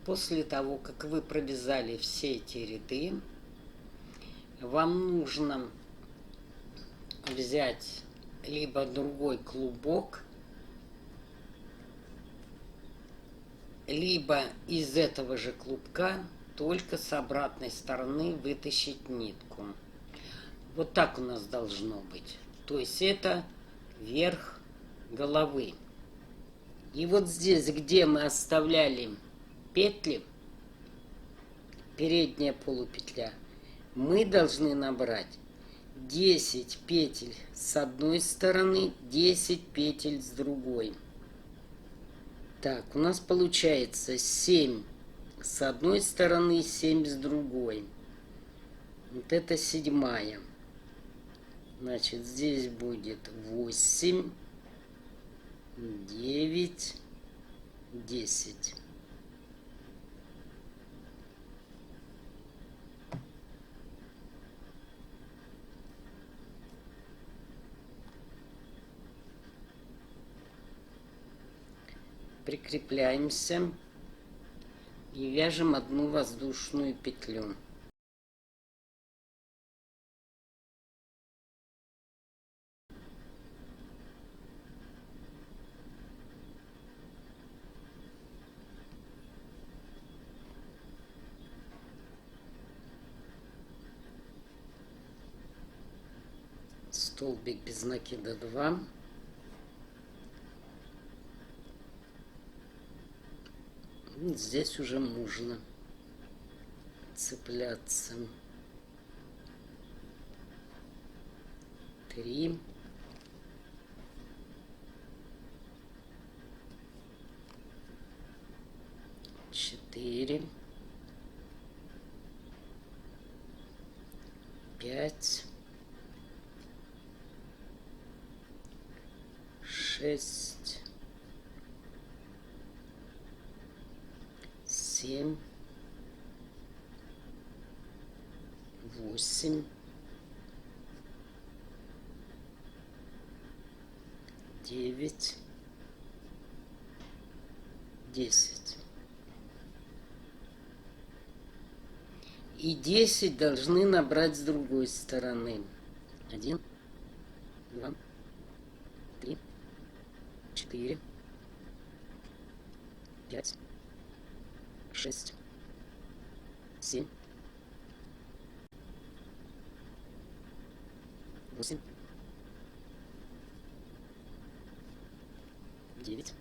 После того, как вы провязали все эти ряды, вам нужно взять либо другой клубок, либо из этого же клубка, только с обратной стороны вытащить нитку. Вот так у нас должно быть. То есть это верх головы. И вот здесь, где мы оставляли петли, передняя полупетля, мы должны набрать 10 петель с одной стороны, 10 петель с другой. Так, у нас получается 7 с одной стороны, 7 с другой. Вот это седьмая. Значит, здесь будет 8, 9, 10. Прикрепляемся и вяжем одну воздушную петлю. Столбик без накида 2. Здесь уже можно цепляться. 3. 4. 5. 6. 7. 8. 9. 10. И 10 должны набрать с другой стороны. 1, 2, 3, 4, 5, 6, 7, 8, 9,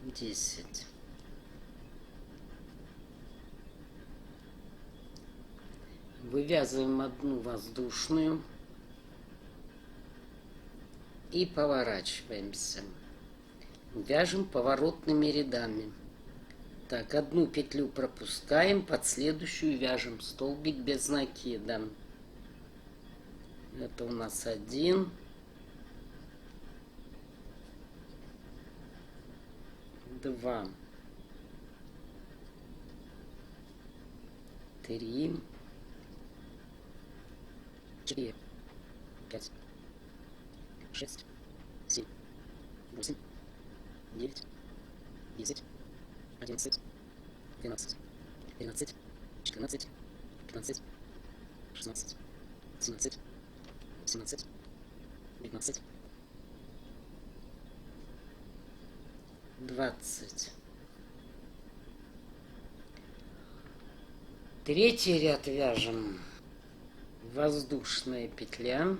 10. Вывязываем одну воздушную и поворачиваемся. Вяжем поворотными рядами. Так, одну петлю пропускаем, под следующую вяжем столбик без накида. Это у нас 1, 2, 3, 4, 5, 6, 7, 8, 9, 10, 11, 12, 13, 14, 15, 16, 17, 18, 19, 20. Третий ряд вяжем воздушная петля,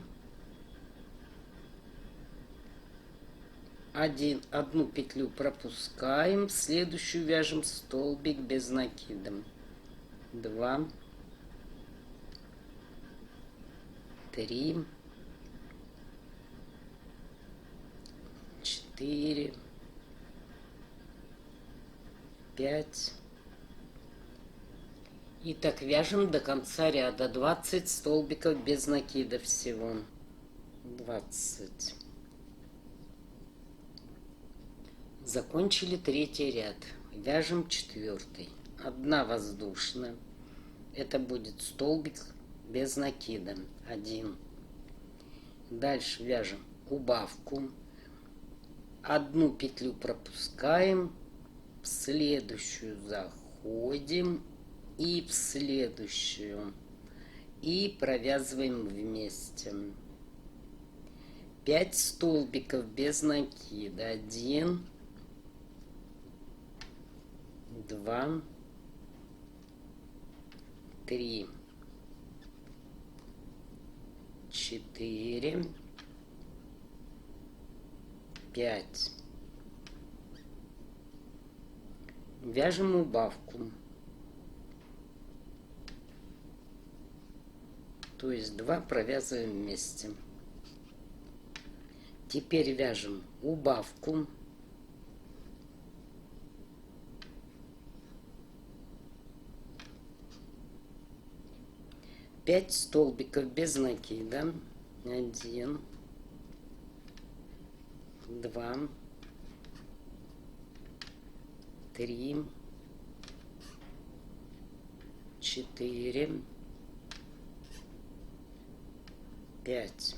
одну петлю пропускаем, следующую вяжем столбик без накида. 2, 3, 4, 5. И так вяжем до конца ряда. 20 столбиков без накида всего. 20. Закончили третий ряд. Вяжем четвертый. Одна воздушная. Это будет столбик без накида. 1. Дальше вяжем убавку. одну петлю пропускаем, в следующую заходим и в следующую. И провязываем вместе. 5 столбиков без накида. 1, 2, 3, 4, 5. Вяжем убавку. То есть 2 провязываем вместе. Теперь вяжем убавку. Пять столбиков без накида. 1, 2, 3, 4, 5.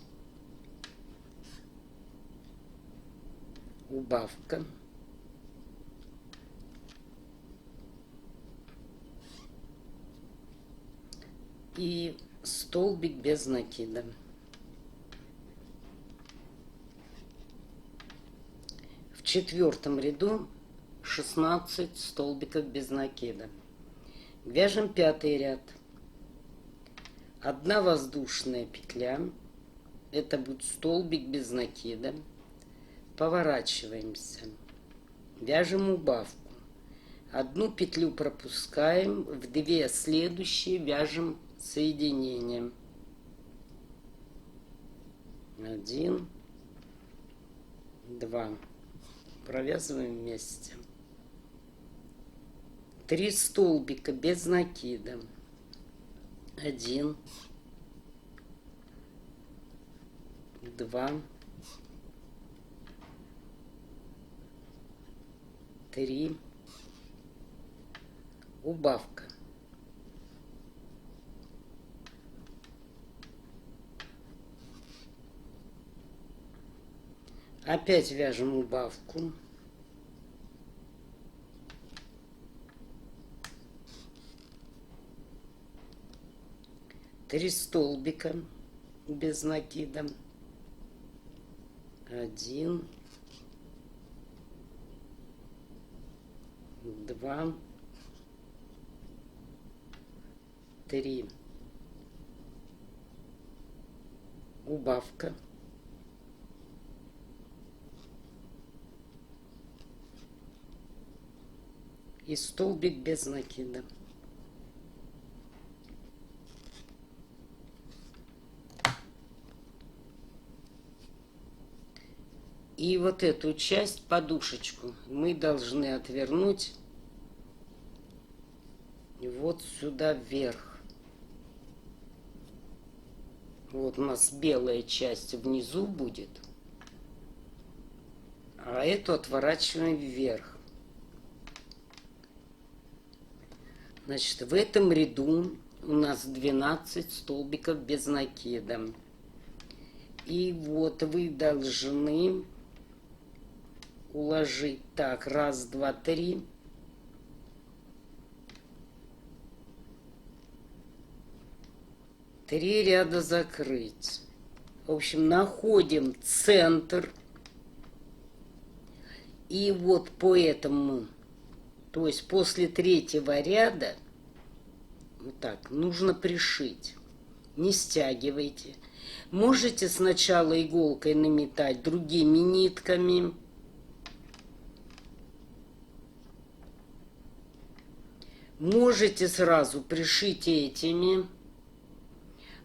Убавка. И столбик без накида. В четвертом ряду 16 столбиков без накида. Вяжем пятый ряд. 1 воздушная петля. Это будет столбик без накида. Поворачиваемся. Вяжем убавку. 1 петлю пропускаем, в 2 следующие вяжем соединение. 1, 2. Провязываем вместе. 3 столбика без накида. 1, 2, 3. Убавка. Опять вяжем убавку. Три столбика без накида. 1, 2, 3. Убавка. И столбик без накида. И вот эту часть, подушечку, мы должны отвернуть вот сюда вверх. Вот у нас белая часть внизу будет, а эту отворачиваем вверх. Значит, в этом ряду у нас 12 столбиков без накида. И вот вы должны уложить так. 1, 2, 3. Три ряда закрыть. В общем, находим центр. И вот по этому, то есть после третьего ряда, вот так, нужно пришить. Не стягивайте. Можете сначала иголкой наметать другими нитками. Можете сразу пришить этими.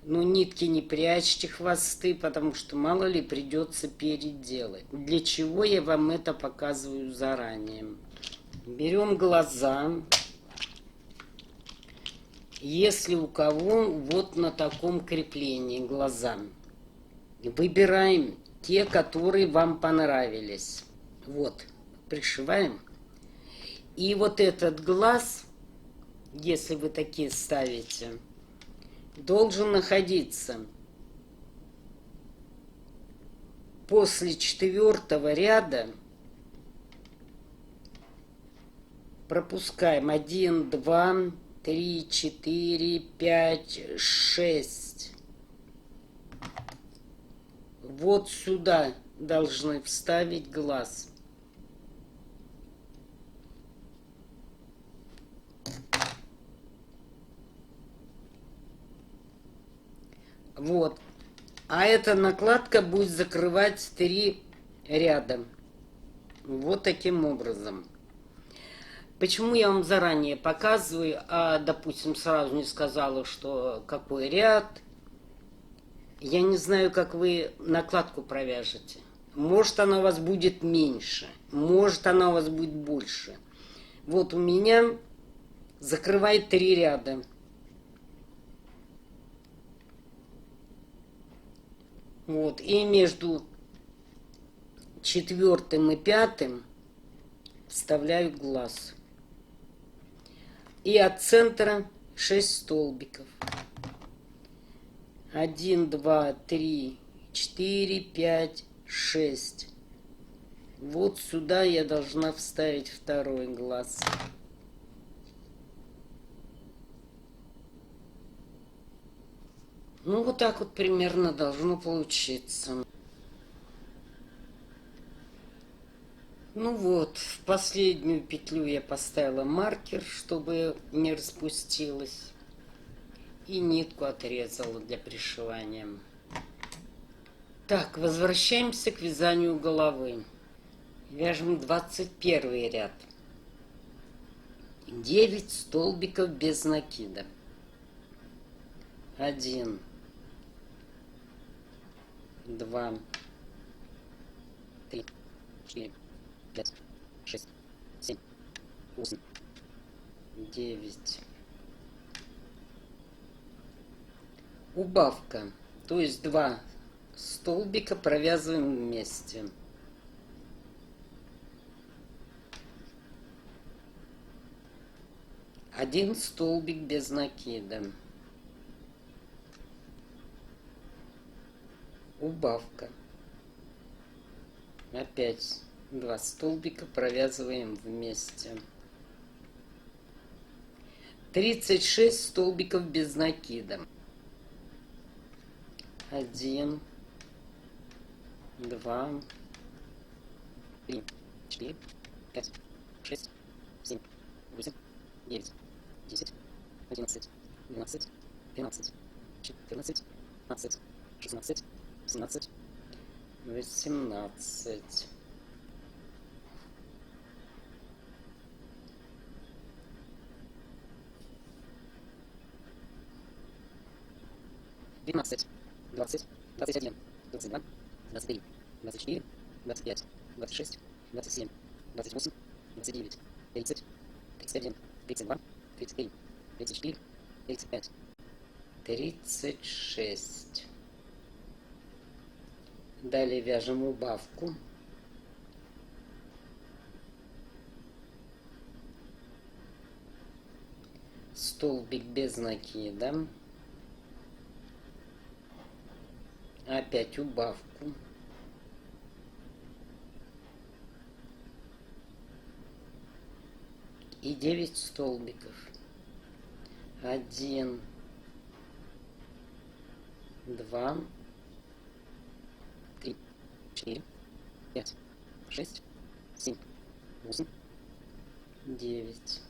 Но нитки не прячьте, хвосты, потому что мало ли придется переделать. Для чего я вам это показываю заранее. Берем глаза. Если у кого вот на таком креплении глаза. Выбираем те, которые вам понравились. Вот, пришиваем. И вот этот глаз, если вы такие ставите, должен находиться после 4-го ряда Пропускаем 1, 2, 3, 4, 5, 6. Вот сюда должны вставить глаз. Вот. А эта накладка будет закрывать 3 ряда. Вот таким образом. Почему я вам заранее показываю, а, допустим, сразу не сказала, что какой ряд. Я не знаю, как вы накладку провяжете. Может, она у вас будет меньше, может, она у вас будет больше. Вот у меня закрывает 3 ряда. Вот, и между 4 и 5 вставляю глаз. И от центра 6 столбиков. 1, 2, 3, 4, 5, 6. Вот сюда я должна вставить второй глаз. Ну, вот так вот примерно должно получиться. Ну вот, в последнюю петлю я поставила маркер, чтобы не распустилась. И нитку отрезала для пришивания. Так, возвращаемся к вязанию головы. Вяжем 21 ряд. 9 столбиков без накида. 1, 2, 3, 4, 5, 6, 7, 8, 9. Убавка, то есть 2 столбика провязываем вместе. Один столбик без накида. Убавка. Опять 2 столбика провязываем вместе. 36 столбиков без накида. 1, 2, 3, 4, 5, 6, 7, 8, 9, 10, 11, 12, 13, 14, 15, 16, 17, 18. Двенадцать, 20, 21, 22, 23, 24, 25, 26, 27, 28, 29, 30, 31, 32, 33, 34, 35, 36. Далее вяжем убавку. Столбик без накида. Опять убавку. И 9 столбиков. 1, 2, 3, 4, 5, 6, 7, 8, 9.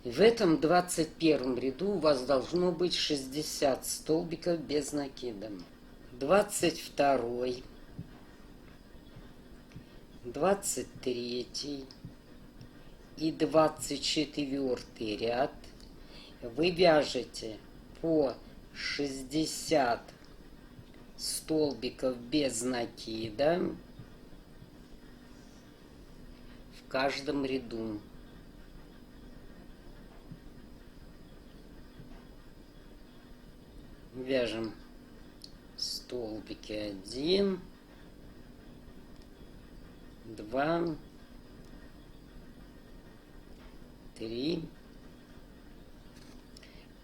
В этом 21 ряду у вас должно быть 60 столбиков без накида. 22, 23 и 24 ряд вы вяжете по 60 столбиков без накида в каждом ряду. Вяжем столбики 1, 2, 3,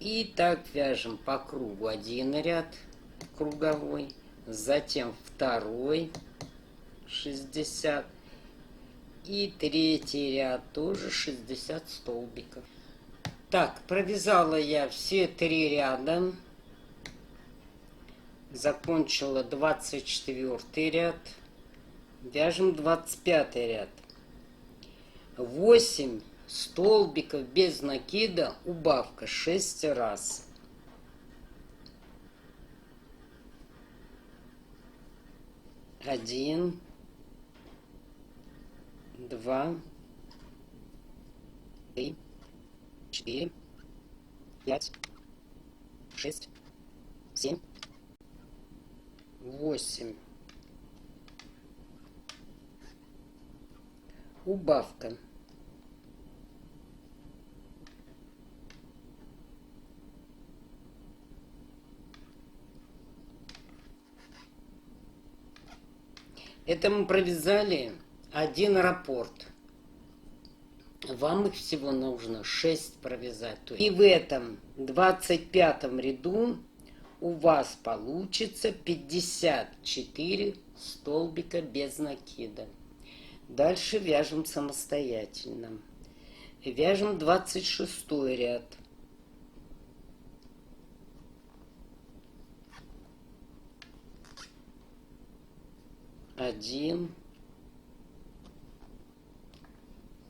И так вяжем по кругу один ряд круговой, затем второй 60 и третий ряд тоже 60 столбиков. Так, провязала я все 3 ряда, закончила 24 ряд, вяжем 25 ряд. 8 столбиков без накида, убавка 6 раз. Один, два, три, 4, 5, 6, 7, 8. Убавка. Это мы провязали один раппорт. Вам их всего нужно 6 провязать. И в этом 25 ряду у вас получится 54 столбика без накида. Дальше вяжем самостоятельно. Вяжем 26 ряд. Один,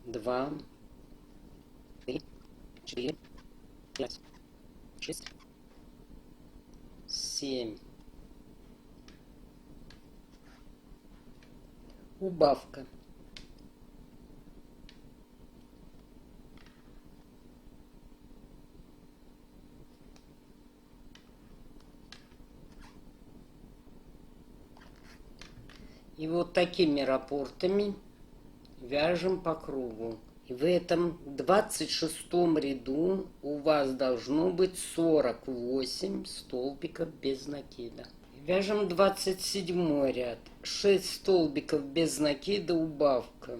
два, три, 4, 5, 6, 7. Убавка. И вот такими раппортами вяжем по кругу. И в этом 26 ряду у вас должно быть 48 столбиков без накида. Вяжем 27 ряд. 6 столбиков без накида, убавка.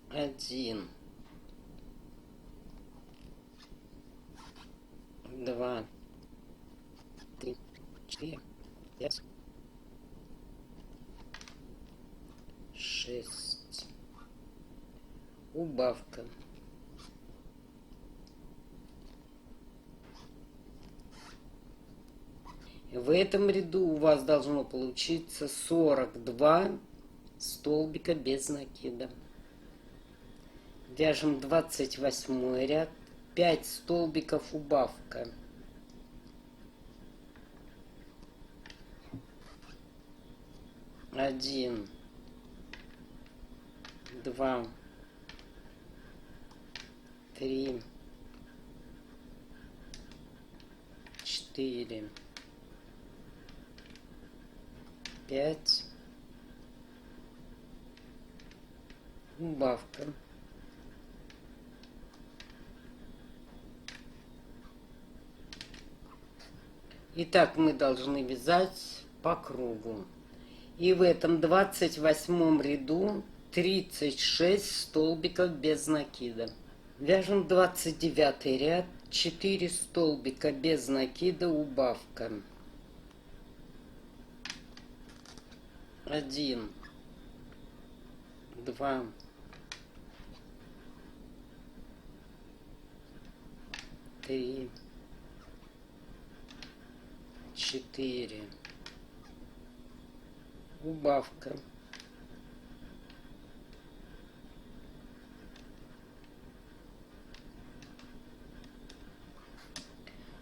Один, два, три, 4, 5, 6. Убавка. В этом ряду у вас должно получиться 42 столбика без накида. Вяжем 28 ряд, 5 столбиков убавка. Один, два, три, 4, 5. Убавка. Итак, мы должны вязать по кругу. И в этом 28 ряду 36 столбиков без накида. Вяжем 29 ряд, 4 столбика без накида, убавка. Один, два, три, 4. Убавка.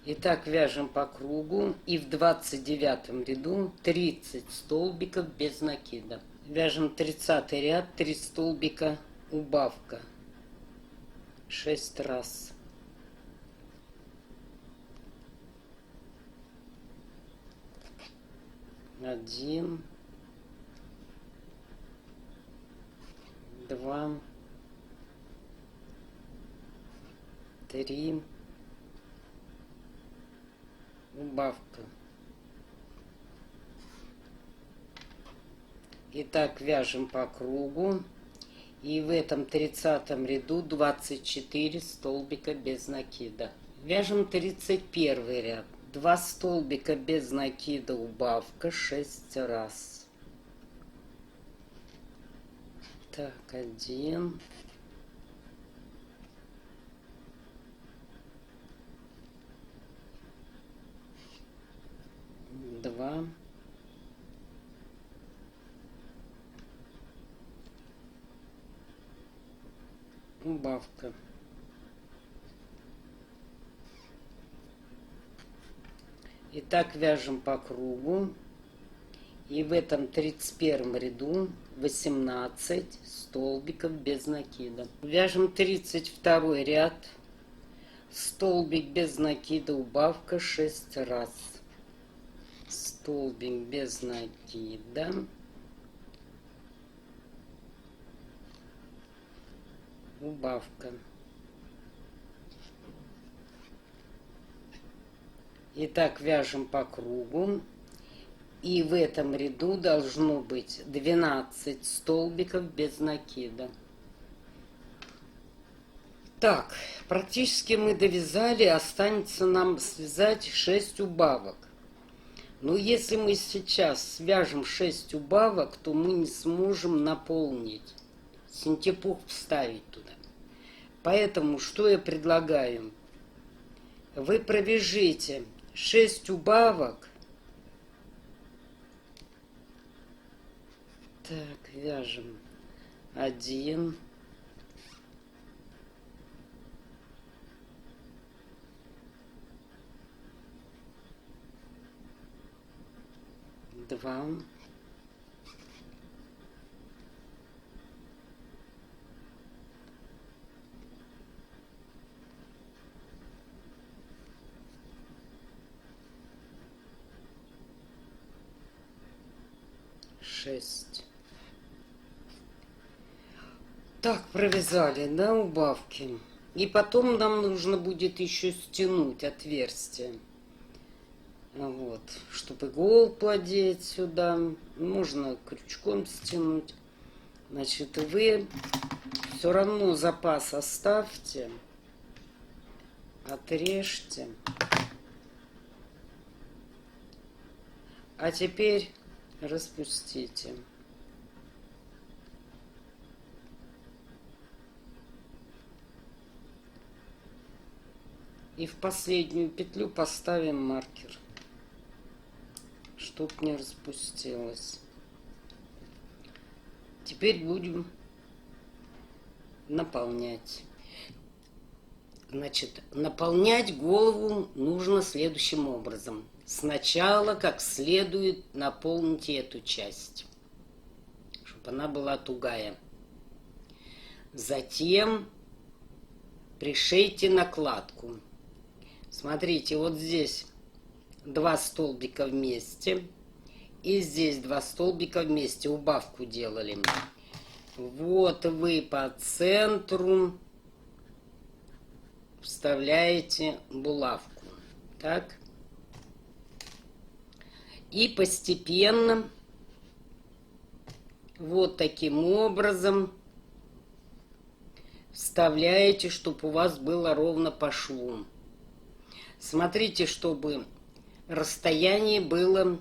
Итак, вяжем по кругу. И в 29 ряду 30 столбиков без накида. Вяжем 30 ряд, 3 столбика, убавка. 6 раз. Один, два, три, убавка. Итак, вяжем по кругу. И в этом 30 ряду 24 столбика без накида. Вяжем 31 ряд. 2 столбика без накида, убавка 6 раз. Так, 1. Два. Убавка. Итак, вяжем по кругу. И в этом 31 ряду 18 столбиков без накида. Вяжем 32 ряд. Столбик без накида, убавка 6 раз. Столбик без накида. Убавка. Итак, вяжем по кругу. И в этом ряду должно быть 12 столбиков без накида. Так, практически мы довязали. Останется нам связать 6 убавок. Но если мы сейчас свяжем 6 убавок, то мы не сможем наполнить, синтепух вставить туда. Поэтому что я предлагаю? Вы провяжите 6 убавок. Так, вяжем 1, 2, 6. Так, провязали, да, убавки. И потом нам нужно будет еще стянуть отверстие. Вот, чтобы иголку одеть сюда. Можно крючком стянуть. Значит, вы все равно запас оставьте. Отрежьте. А теперь распустите. И в последнюю петлю поставим маркер, чтоб не распустилось. Теперь будем наполнять. Значит, наполнять голову нужно следующим образом. Сначала как следует наполните эту часть, чтобы она была тугая. Затем пришейте накладку. Смотрите, вот здесь 2 столбика вместе. И здесь 2 столбика вместе. Убавку делали. Вот вы по центру вставляете булавку. Так. И постепенно вот таким образом вставляете, чтобы у вас было ровно по шву. Смотрите, чтобы расстояние было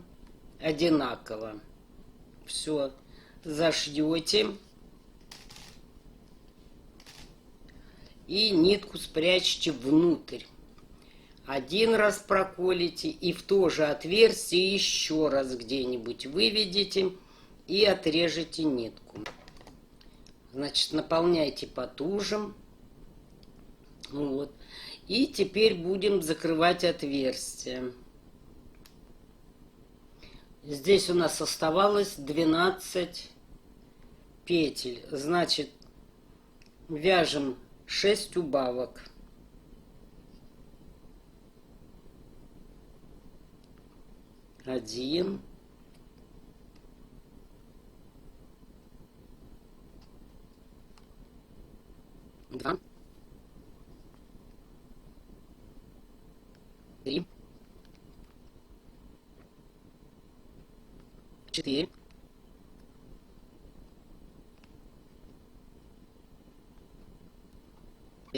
одинаково. Все, зашьете. И нитку спрячьте внутрь. Один раз проколите и в то же отверстие еще раз где-нибудь выведите и отрежете нитку. Значит, наполняйте потуже. Вот. И теперь будем закрывать отверстие. Здесь у нас оставалось 12 петель. Значит, вяжем 6 убавок. Один. Два. 3. 4.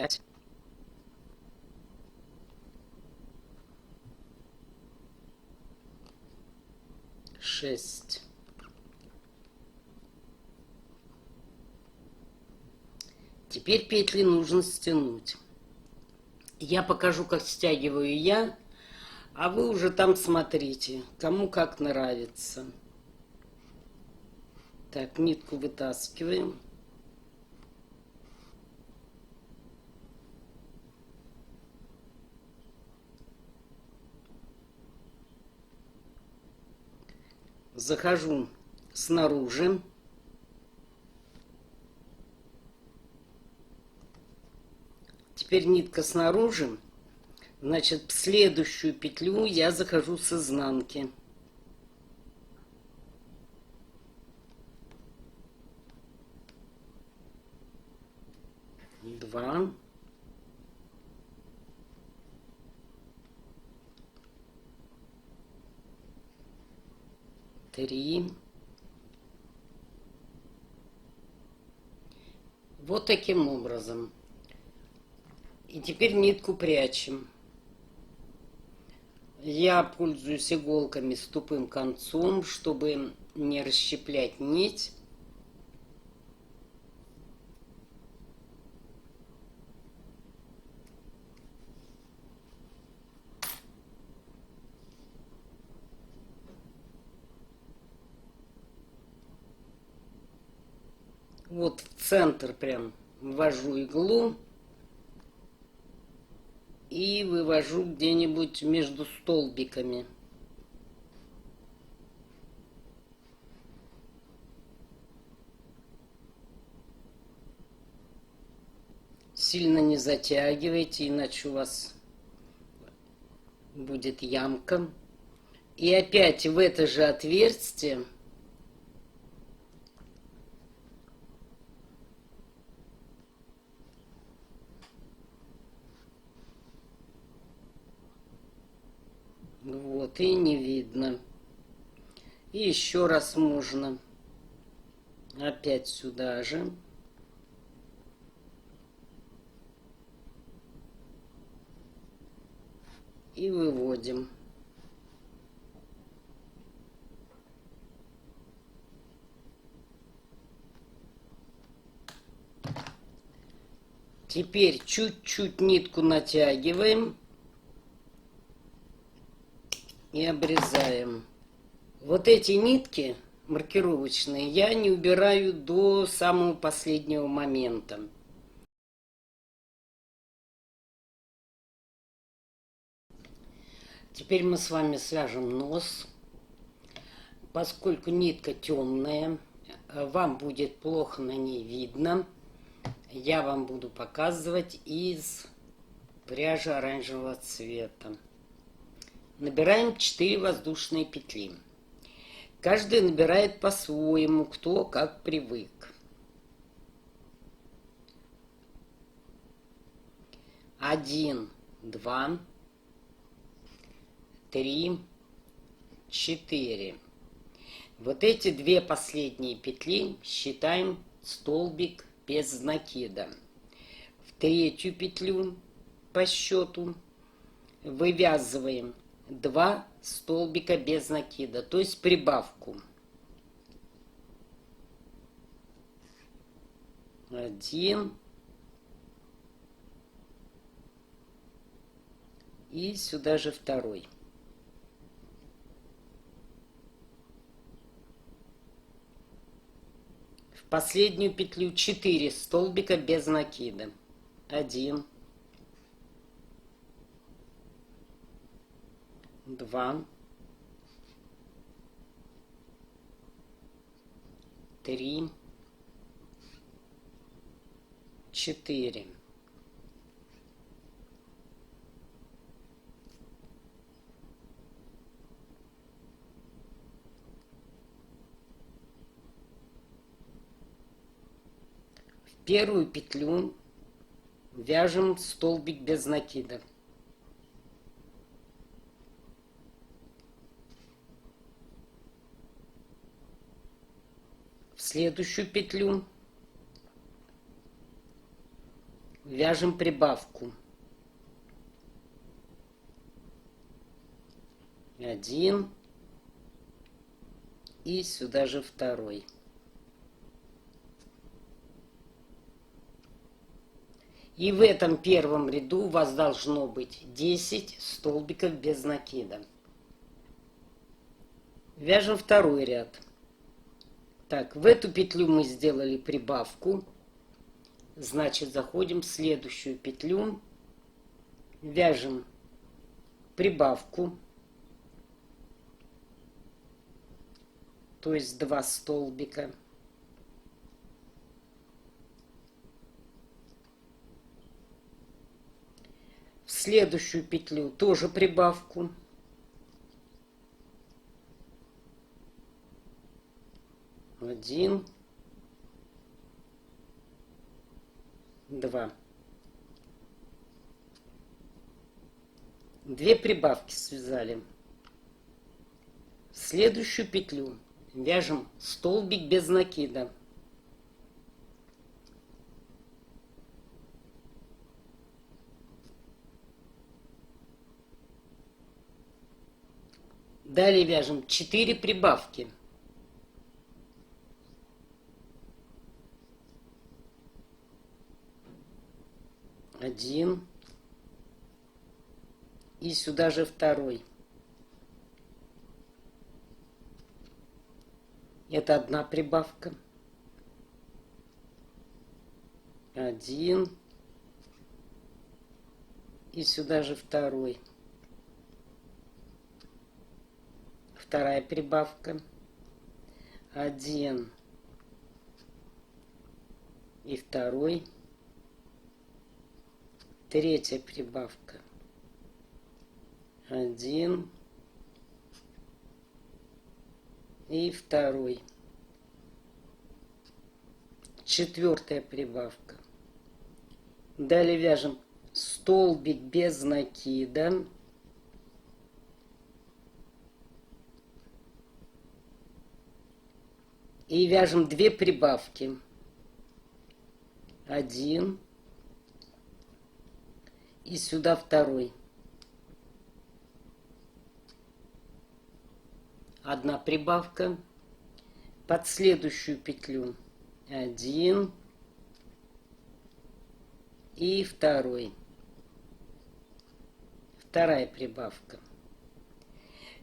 5, 6. Теперь петли нужно стянуть. Я покажу, как стягиваю я, а вы уже там смотрите, кому как нравится. Так, нитку вытаскиваем. Захожу снаружи. Теперь нитка снаружи. Значит, в следующую петлю я захожу с изнанки. Два. Три. Вот таким образом. И теперь нитку прячем. Я пользуюсь иголками с тупым концом, чтобы не расщеплять нить. Вот в центр прям ввожу иглу и вывожу где-нибудь между столбиками. Сильно не затягивайте, иначе у вас будет ямка. И опять в это же отверстие вот, и не видно. И еще раз можно. Опять сюда же. И выводим. Теперь чуть-чуть нитку натягиваем и обрезаем. Вот эти нитки маркировочные я не убираю до самого последнего момента. Теперь мы с вами свяжем нос. Поскольку нитка темная, вам будет плохо на ней видно, я вам буду показывать из пряжи оранжевого цвета. Набираем 4 воздушные петли. Каждый набирает по-своему, кто как привык. 1, 2, 3, 4. Вот эти 2 последние петли считаем столбик без накида. В 3-ю петлю по счету вывязываем 2 столбика без накида, то есть прибавку. 1 и сюда же 2. В последнюю петлю 4 столбика без накида. 1, 2, 3, 4. В первую петлю вяжем столбик без накида. В следующую петлю вяжем прибавку. 1 и сюда же второй. И в этом первом ряду у вас должно быть 10 столбиков без накида. Вяжем второй ряд. Так, в эту петлю мы сделали прибавку. Значит, заходим в следующую петлю. Вяжем прибавку. То есть 2 столбика. В следующую петлю тоже прибавку. Один, 2. 2 прибавки связали. В следующую петлю вяжем столбик без накида. Далее вяжем 4 прибавки. Один. И сюда же второй. Это одна прибавка. 1. И сюда же второй. Вторая прибавка. 1. И второй. Третья прибавка. 1. И второй. Четвертая прибавка. Далее вяжем столбик без накида. И вяжем 2 прибавки. 1. И сюда второй. Одна прибавка. Под следующую петлю 1. И второй. Вторая прибавка.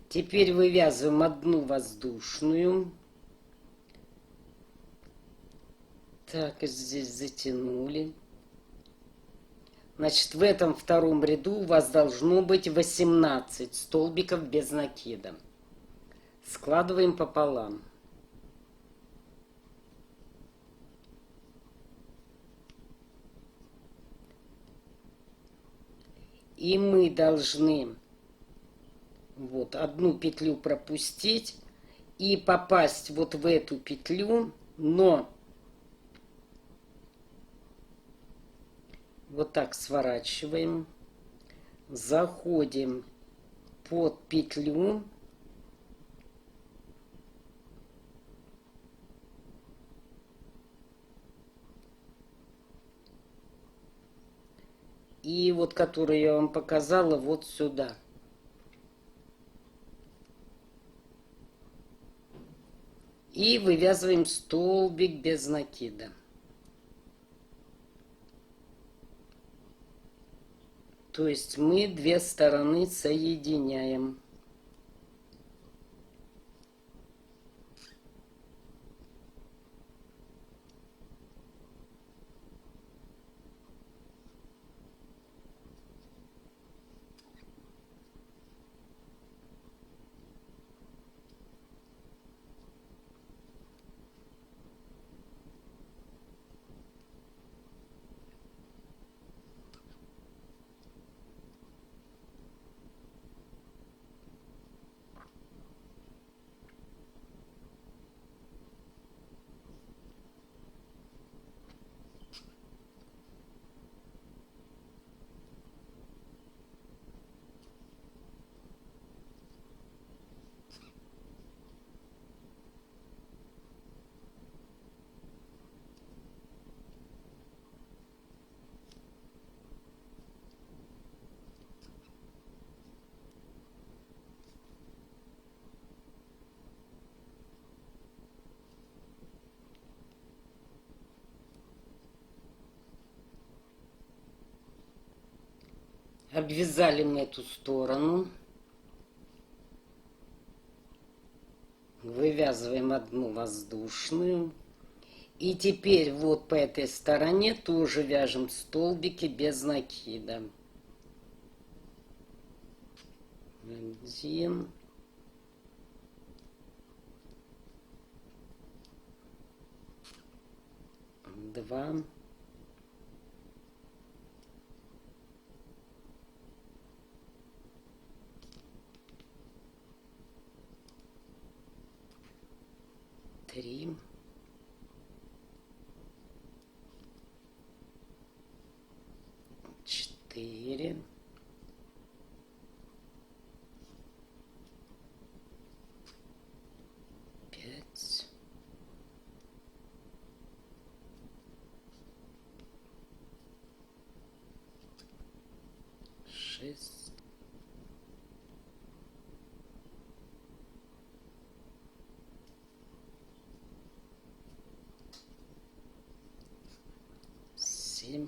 Теперь вывязываем одну воздушную. Так, здесь затянули. Значит, в этом втором ряду у вас должно быть 18 столбиков без накида. Складываем пополам. И мы должны вот одну петлю пропустить и попасть вот в эту петлю, но вот так сворачиваем, заходим под петлю, и вот которую я вам показала, вот сюда. И вывязываем столбик без накида. То есть мы 2 стороны соединяем. Обвязали мы эту сторону. Вывязываем одну воздушную. И теперь вот по этой стороне тоже вяжем столбики без накида. 1, 2, 3, 4, 5, 6, 7,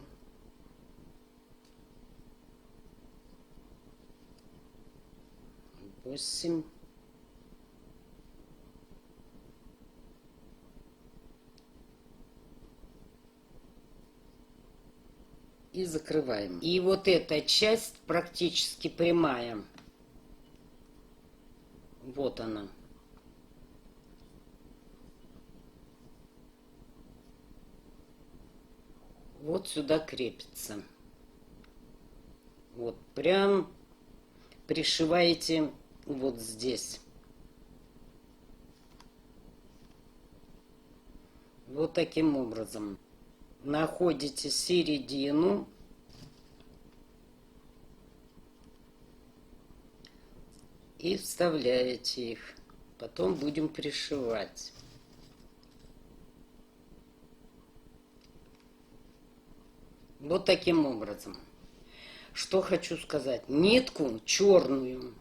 8, 9 и закрываем. И вот эта часть практически прямая. Вот она. Вот сюда крепится. Вот прям пришиваете вот здесь. Вот таким образом. Находите середину. И вставляете их. Потом будем пришивать. Вот таким образом. Что хочу сказать. Нитку черную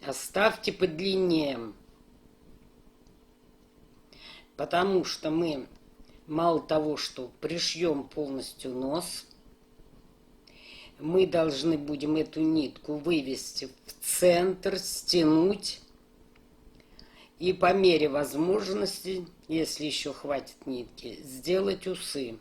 оставьте подлиннее. Потому что мы мало того, что пришьем полностью нос, мы должны будем эту нитку вывести в центр, стянуть. И по мере возможности, если еще хватит нитки, сделать усы.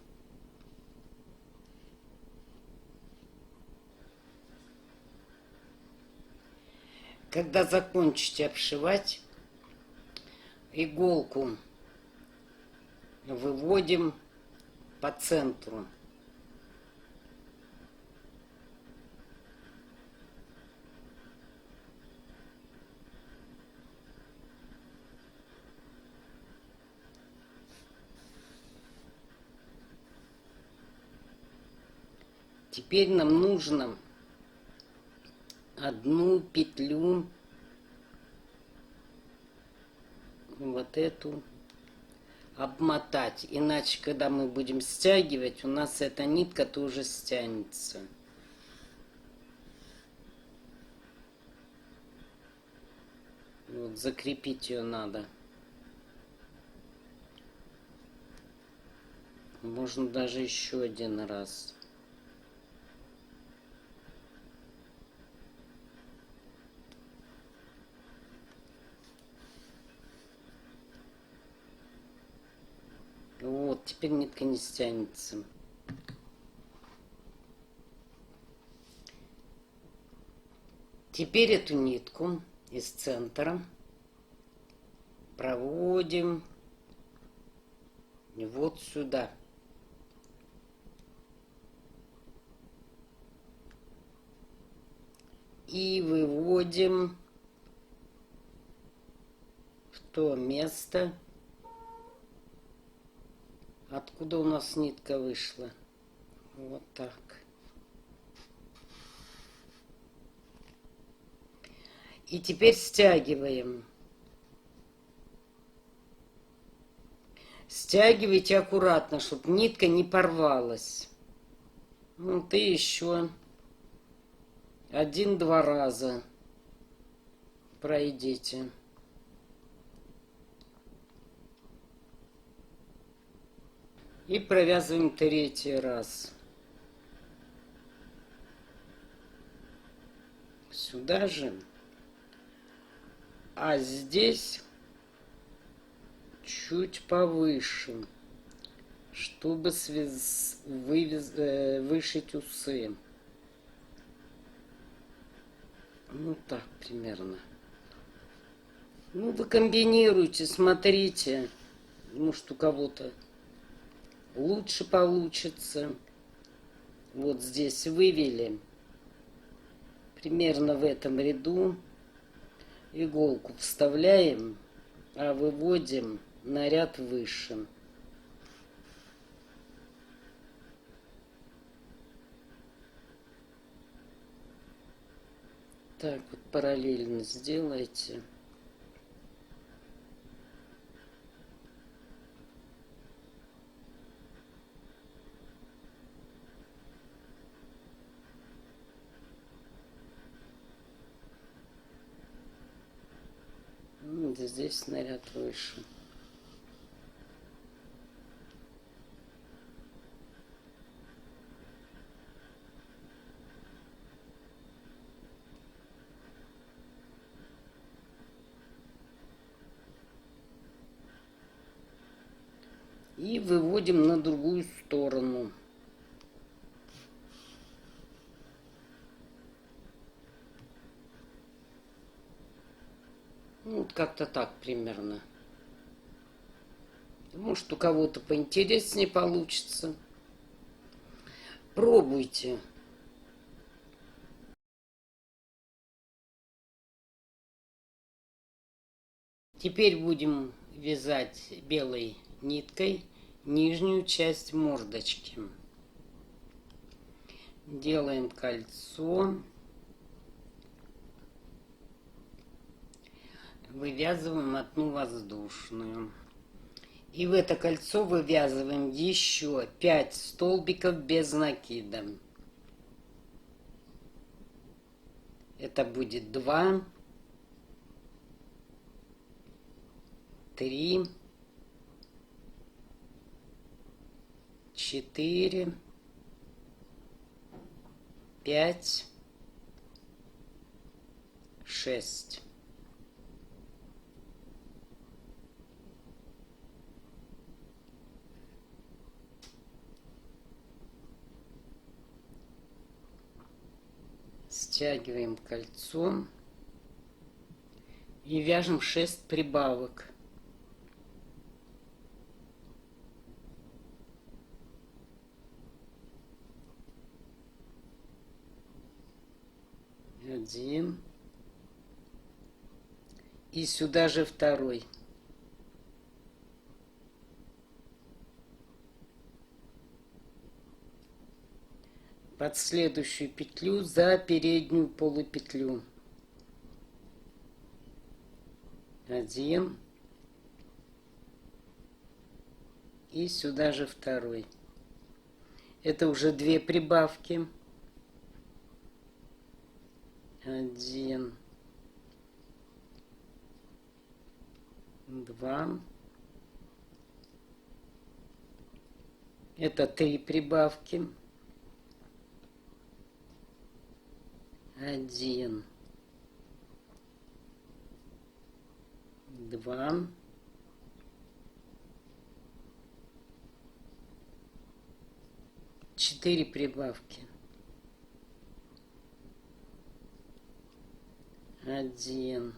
Когда закончите обшивать, иголку выводим по центру. Теперь нам нужно одну петлю, вот эту, обмотать. Иначе, когда мы будем стягивать, у нас эта нитка тоже стянется. Вот, закрепить ее надо. Можно даже еще один раз. Вот, теперь нитка не стянется. Теперь эту нитку из центра проводим вот сюда. И выводим в то место, откуда у нас нитка вышла. Вот так. И теперь стягиваем. Стягивайте аккуратно, чтобы нитка не порвалась. Вот и еще 1-2 раза пройдите. И провязываем 3-й раз. сюда же, а здесь чуть повыше, чтобы вышить усы. Ну так примерно. Ну вы комбинируйте, смотрите. Может у кого-то лучше получится. Вот здесь вывели. Примерно в этом ряду иголку вставляем, а выводим на ряд выше. Так вот параллельно сделайте. Вот здесь на ряд выше. И выводим на другую сторону. Ну, вот как-то так примерно. Может, у кого-то поинтереснее получится. Пробуйте. Теперь будем вязать белой ниткой нижнюю часть мордочки. Делаем кольцо. Вывязываем одну воздушную. И в это кольцо вывязываем еще 5 столбиков без накида. Это будет 2, 3, 4, 5, 6. Стягиваем кольцо и вяжем 6 прибавок. Один. И сюда же второй. Под следующую петлю за переднюю полупетлю. 1. И сюда же второй. Это уже 2 прибавки. 1, 2. Это 3 прибавки. 1, 2. Четыре прибавки. 1,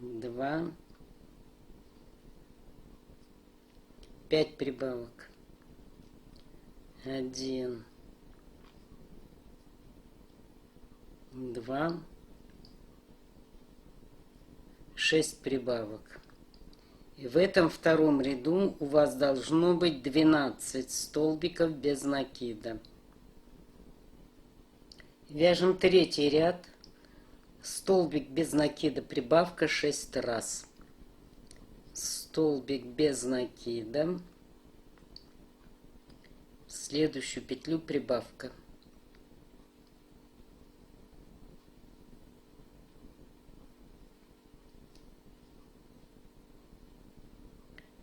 2, 5 прибавок. 1, 2, 6 прибавок. И в этом втором ряду у вас должно быть 12 столбиков без накида. Вяжем третий ряд. Столбик без накида, прибавка 6 раз. Столбик без накида. В следующую петлю прибавка.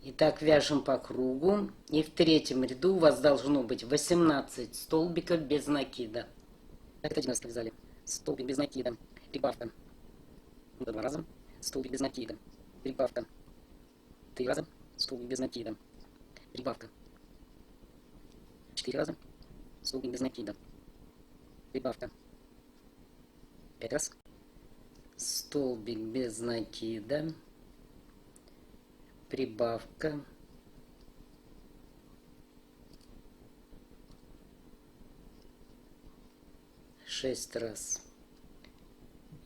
Итак, вяжем по кругу. И в третьем ряду у вас должно быть 18 столбиков без накида. Так, это 11 вязали. Столбик без накида. Прибавка. 2 раза. Столбик без накида. Прибавка. 3 раза. Столбик без накида. Прибавка. 4 раза. Столбик без накида. Прибавка. 5 раз. Столбик без накида. Прибавка. 6 раз.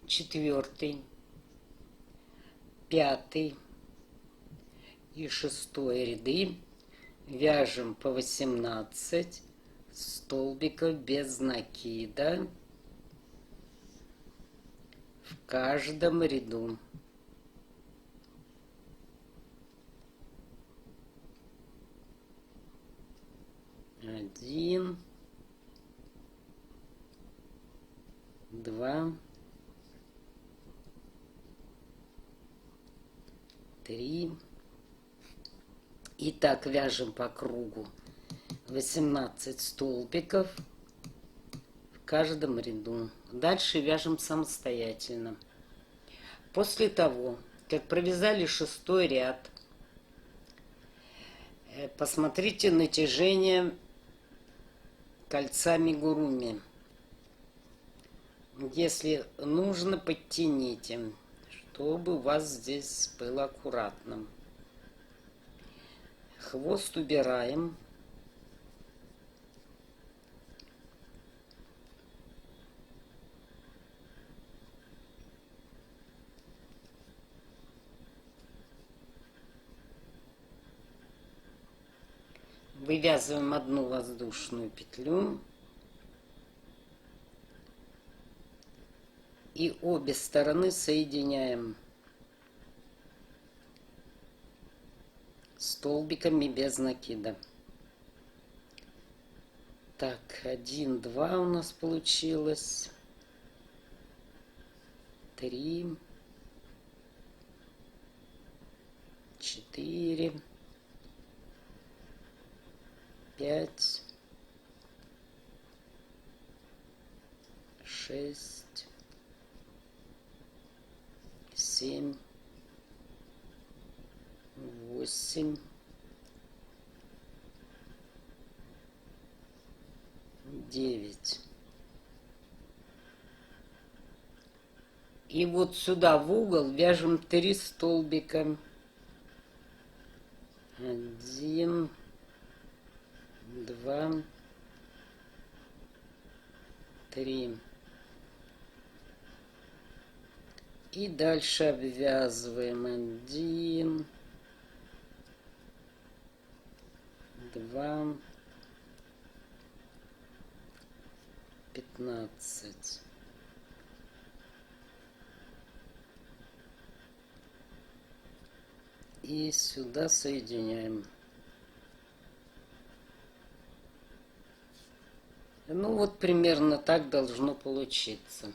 4, 5 и 6 ряды вяжем по 18 столбиков без накида в каждом ряду. Один, 2, 3. Итак, вяжем по кругу 18 столбиков в каждом ряду. Дальше вяжем самостоятельно. После того, как провязали 6 ряд, посмотрите натяжение кольца амигуруми. Если нужно, подтяните, чтобы у вас здесь было аккуратно. Хвост убираем. Вывязываем одну воздушную петлю. И обе стороны соединяем столбиками без накида. Так, 1, 2 у нас получилось. 3, 4, 5, 6, 7, 8, 9. И вот сюда в угол вяжем 3 столбика. 1, 2, 3. И дальше обвязываем 1, 2, 15. И сюда соединяем. Ну вот примерно так должно получиться.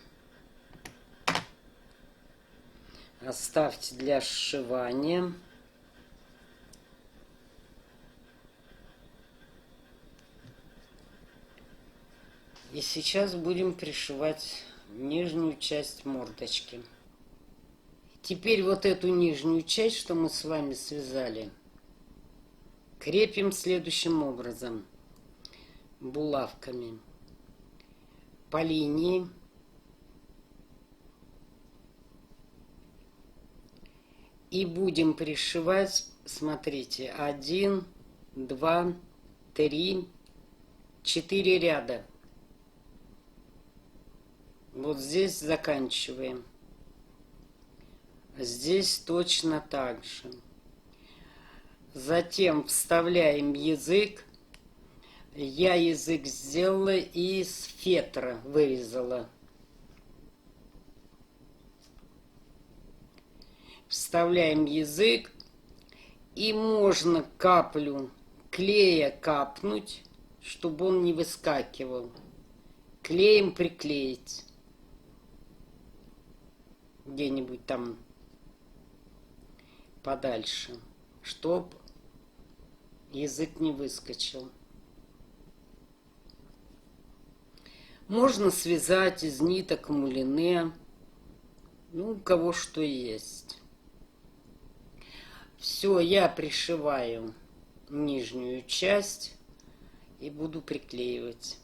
Оставьте для сшивания. И сейчас будем пришивать нижнюю часть мордочки. Теперь вот эту нижнюю часть, что мы с вами связали, крепим следующим образом. Булавками по линии. И будем пришивать, смотрите, 1, 2, 3, 4 ряда. Вот здесь заканчиваем. Здесь точно так же. Затем вставляем язык. Я язык сделала из фетра, вырезала. Вставляем язык. И можно каплю клея капнуть, чтобы он не выскакивал. Клеем приклеить. Где-нибудь там подальше, чтоб язык не выскочил. Можно связать из ниток мулине, ну, у кого что есть. Все, я пришиваю нижнюю часть и буду приклеивать.